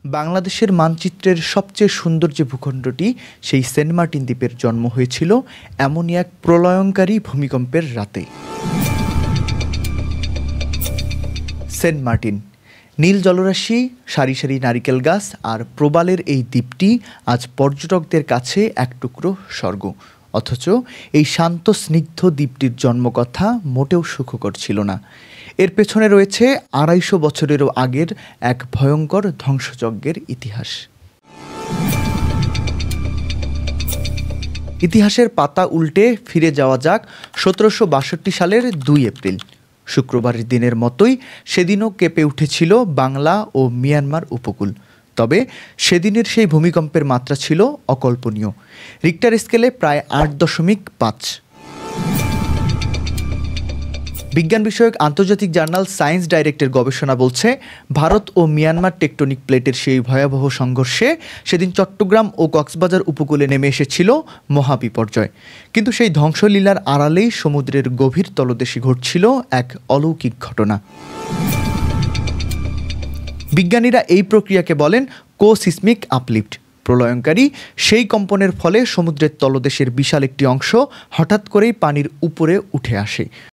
বাংলাদেশের মানচিত্রের সবচেয়ে সুন্দর যে ভূখণ্ডটি সেই সেন্ট মার্টিন দ্বীপের জন্ম হয়েছিল এমনই এক প্রলয়ঙ্কারী ভূমিকম্পের রাতে। সেন্ট মার্টিন, নীল জলরাশি, সারি সারি নারিকেল গাছ আর প্রবালের এই দ্বীপটি আজ পর্যটকদের কাছে এক টুকরো স্বর্গ। অথচ এই শান্ত স্নিগ্ধ দ্বীপটির জন্মকথা মোটেও সুখকর ছিল না। এর পেছনে রয়েছে ২৫০ বছরেরও আগের এক ভয়ঙ্কর ধ্বংসযজ্ঞের ইতিহাস। ইতিহাসের পাতা উল্টে ফিরে যাওয়া যাক ১৭৬২ সালের ২ এপ্রিল। শুক্রবারের দিনের মতোই সেদিনও কেঁপে উঠেছিল বাংলা ও মিয়ানমার উপকূল। তবে সেদিনের সেই ভূমিকম্পের মাত্রা ছিল অকল্পনীয়, রিক্টার স্কেলে প্রায় ৮.৫। বিজ্ঞান বিষয়ক আন্তর্জাতিক জার্নাল সায়েন্স ডাইরেক্টের গবেষণা বলছে, ভারত ও মিয়ানমার টেকটনিক প্লেটের সেই ভয়াবহ সংঘর্ষে সেদিন চট্টগ্রাম ও কক্সবাজার উপকূলে নেমে এসেছিল মহাবিপর্যয়। কিন্তু সেই ধ্বংসলীলার আড়ালেই সমুদ্রের গভীর তলদেশে ঘটছিল এক অলৌকিক ঘটনা। বিজ্ঞানীরা এই প্রক্রিয়াকে বলেন কোসিসমিক আপলিফট। প্রলয়ঙ্কারী সেই কম্পনের ফলে সমুদ্রের তলদেশের বিশাল একটি অংশ হঠাৎ করেই পানির উপরে উঠে আসে।